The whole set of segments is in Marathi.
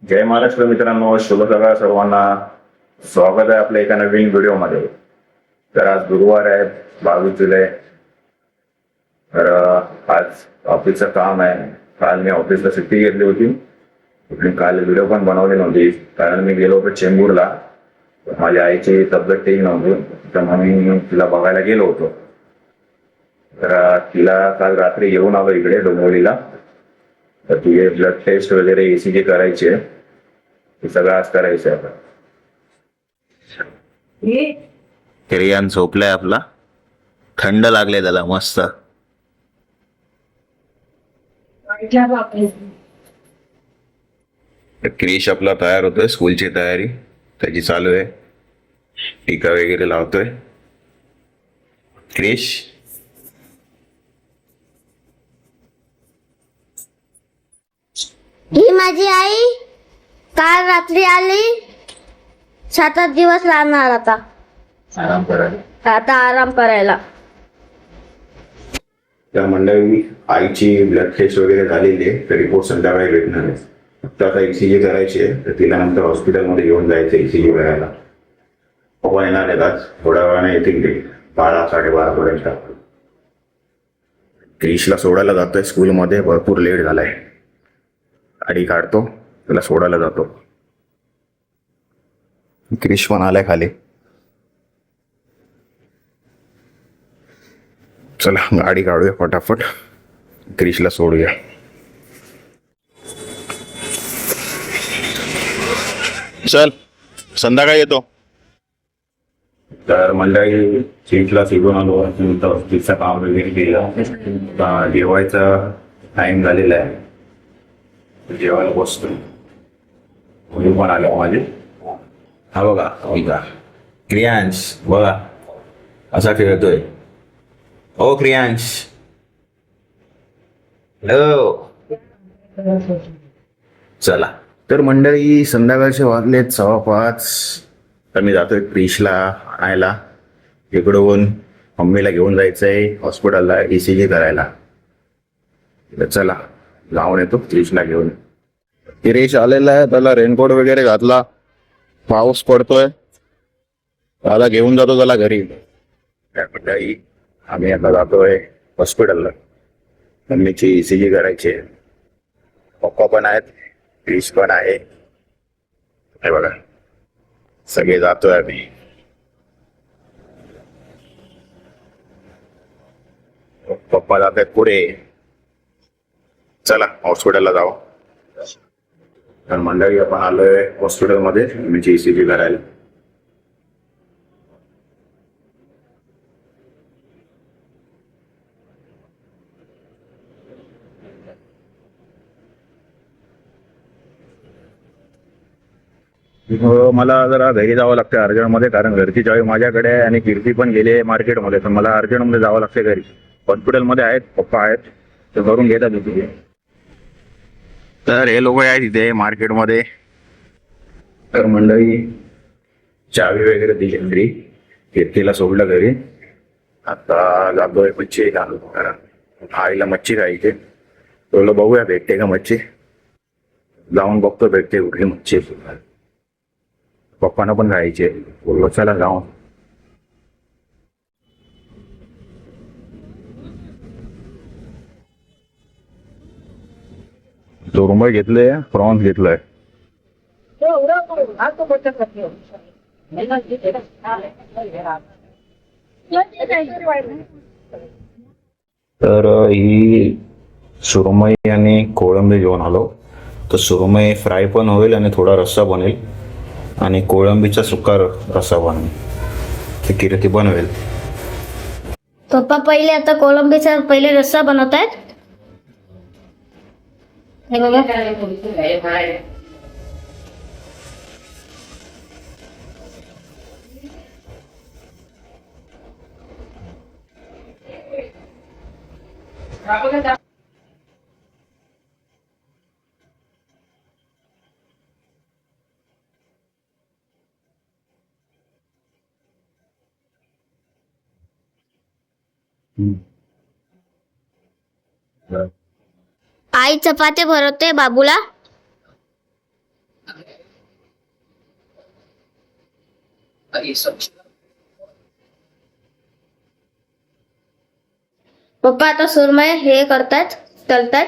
जय महाराष्ट्र मित्रांनो, शुभ सकाळ सर्वांना. स्वागत आहे आपल्या एका नवीन व्हिडिओमध्ये. तर आज गुरुवार आहे, 22 जुलै. तर आज ऑफिसचं काम आहे. काल मी ऑफिसला सुट्टी घेतली होती आणि काल व्हिडिओ पण बनवली नव्हती कारण मी गेलो होतो चेंबूरला. माझ्या आईची तब्येत ठीक नव्हती, त्यामुळे मी तिला बघायला गेलो होतो. तर तिला काल रात्री घेऊन आलो इकडे डोंबिवलीला. तर तिचे ब्लड टेस्ट वगैरे ECG करायची आहे. हे सगळं आज करायचं आहे. रियान झोपलाय आपला, थंड लागले त्याला मस्त. क्रिश आपला तयार होतोय, स्कूलची तयारी त्याची चालू आहे. टीका वगैरे लावतोय क्रिश. ही माझी आई काल रात्री आली. 7-8 दिवस राहणार आता आराम करायला. आराम करायला. त्या मंडळी आईची ब्लड टेस्ट वगैरे झालेली आहे, तर रिपोर्ट संध्याकाळी भेटणार आहे. फक्त आता ECG करायची आहे, तर तिला नंतर हॉस्पिटलमध्ये घेऊन जायचं ECG करायला. पप्पा येणार आहेत आज, थोड्या वेळाने येतील ते 12-12:30 पर्यंत. क्रिशला सोडायला जातोय स्कूलमध्ये, भरपूर लेट झालाय. गाडी काढतो, त्याला सोडायला जातो. क्रिश पण आलाय खाली. चला गाडी काढूया फटाफट, क्रिशला सोडूया. चल संध्याकाळी येतो. तर मंडळी सीटला शिकून आलो, तिचं काम वगैरे केलं. जेवायचा टाइम झालेला आहे, जेवायला बसतो. मुली पण आले माझे. हा बघा ऐका, क्रियांश बघा असा खेळतोय. ओ क्रियांश, हॅलो. चला तर मंडळी संध्याकाळचे वाजलेत 5:15. तर मी जातोय क्रिशला आणायला. इकडून मम्मीला घेऊन जायचंय हॉस्पिटलला ECG करायला. तर चला जाऊन येतो क्रिशला घेऊन. क्रिश आलेला आहे, त्याला रेनकोट वगैरे घातला. पाऊस पडतोय, त्याला घेऊन जातो त्याला घरी. मंडळी आम्ही आता जातोय हॉस्पिटलला. मम्मीची ECG करायची आहे. पप्पा पण आहेत, क्रिश पण आहे. हे बघा सगळे जातोय आम्ही. पप्पा जात आहेत पुढे. चला हॉस्पिटलला जाऊ. तर मंडळी आपण आलोय हॉस्पिटलमध्ये मम्मीची ECG करायला. मला जरा घरी जावं लागतं अर्जंटमध्ये, कारण घरची चावी माझ्याकडे आहे आणि कीर्ती पण गेली आहे मार्केटमध्ये. तर मला अर्जंटमध्ये जावं लागते घरी. हॉस्पिटलमध्ये आहेत पप्पा आहेत, ते करून घेतात तिथे. तर हे लोक आहेत इथे मार्केटमध्ये. तर मंडळी चावी वगैरे दिली घरी, कीर्तीला सोडलं घरी. आता जातोय मच्छी घालू, कारण आईला मच्छी खायची. तुला बघूया भेटते का मच्छी. जाऊन बघतो भेटते कुठली मच्छी. पप्पांना पण खायचे, बोललो चला जाऊन. चुरमई घेतले, प्रॉन्स घेतलंय. तर ही सुरमई आणि कोळंबी घेऊन आलो. तर सुरमई फ्राय पण होईल आणि थोडा रस्सा बनेल, आणि कोळंबीचा सुका रस्सा बनवेल. ते कीर्ती बनवेल. पप्पा पहिले आता कोलंबीचा पहिले रस्सा बनवतायत. हे बघा आई चपाती भरवते बाबूला. पप्पा आता सुरमई हे करतात, तळतात.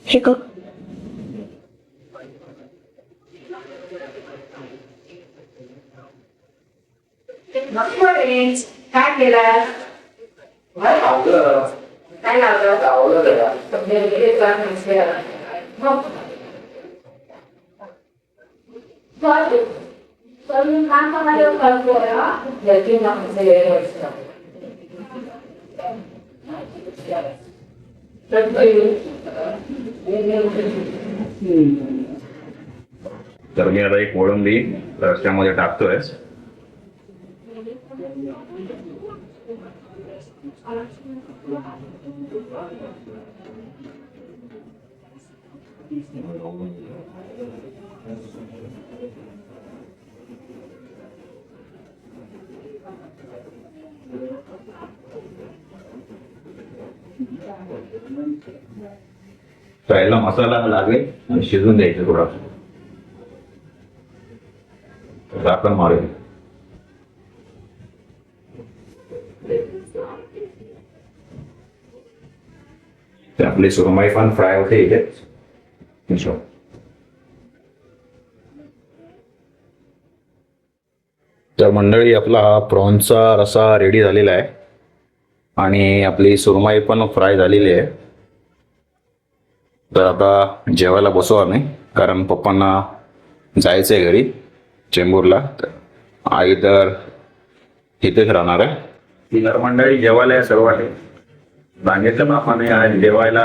हे कर. काय केलं? काय तर मी आता एक कोळंबी रस्त्यामध्ये टाकतोय. त्याला मसाला लागेल आणि शिजून द्यायचं थोडा. झाकण मारेल. आपली सुरमई पण फ्राय होते इथे. तर मंडळी आपला हा प्रॉन्सचा रसा रेडी झालेला आहे आणि आपली सुरमई पण फ्राय झालेली आहे. तर आता जेवायला बसू आम्ही, कारण पप्पांना जायचं आहे घरी चेंबूरला. आई तर इथेच राहणार आहे. तर मंडळी जेवायला आहे सर्व सांगितलं बापाने आज जेवायला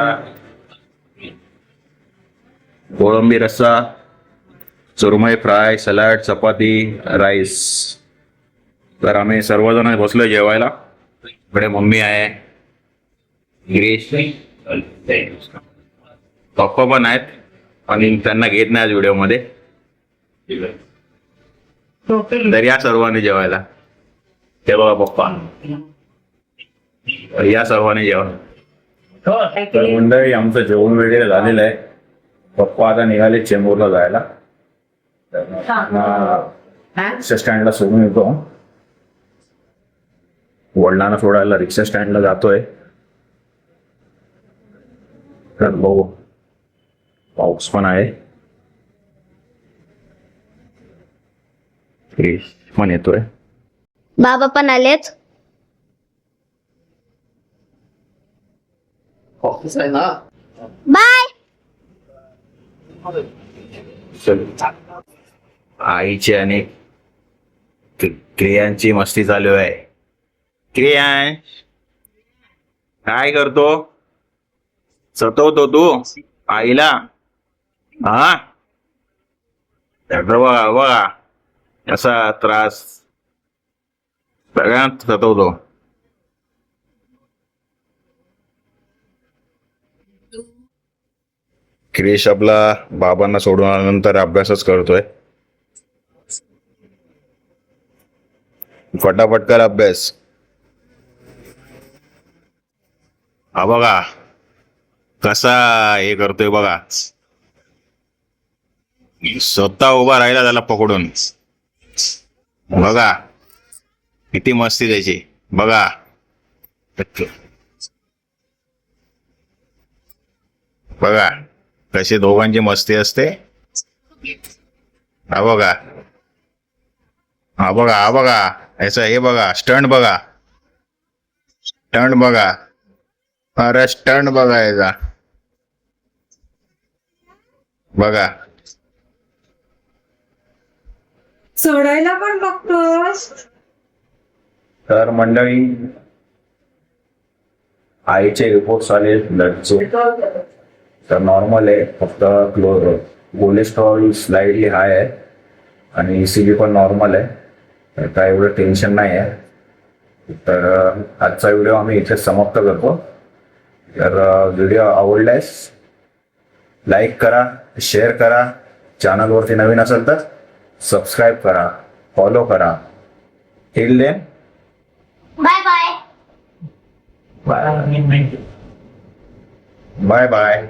कोळंबी रस्सा, सुरमई फ्राय, सलाड, चपाती, राईस. तर आम्ही सर्वजण बसलो जेवायला. इकडे मम्मी आहे, गिरीश, पप्पा पण आहेत आणि त्यांना घेत नाही आज व्हिडिओ मध्ये. तर या सर्वांनी जेवायला. ते बघा पप्पा, या सर्वांनी जेवण. तर मंडळी आमचं जेवण वगैरे झालेलं आहे. पप्पा आता निघाले चेंबूरला जायला. रिक्षा स्टँडला सोडून येतो. वडिलांना सोडायला रिक्षा स्टँडला जातोय. तर बघू, पाऊस पण आहे. क्रिश पण येतोय. बाबा पण आलेत. ऑफिस आहे ना. बाय. चल. आईची आणि क्रियांची मस्ती चालू आहे. क्रियांश काय करतो? सतवतो तू आईला? हा, बघा बघा कसा त्रास सगळ्यांत सतवतो. क्रिश आपला बाबांना सोडून आल्यानंतर अभ्यासच करतोय. फटाफट कर अभ्यास. हा बघा कसा हे करतोय बघा. स्वतः उभा राहिला त्याला पकडून. बघा किती मस्ती त्याची. बघा बघा कशी दोघांची मस्ती असते. हा बघा, हा बघा, हा बघा याचा हे बघा स्टंट बघा, स्टंट बघा. अरे स्टंट बघा याचा बघा. सोडायला पण बघतोस. तर मंडळी आईचे रिपोर्ट्स आले ब्लडचे, तर नॉर्मल आहे, फक्त कोलेस्ट्रॉल स्लाइडली हाय आहे आणि ECG पण नॉर्मल आहे, तर काय एवढं टेन्शन नाही आहे. तर आजचा व्हिडिओ आम्ही इथे समाप्त करतो. तर व्हिडिओ आवडल्यास लाईक करा, शेअर करा, चॅनलवरती नवीन असेल तर सबस्क्राईब करा, फॉलो करा. Till then bye bye. Bye bye.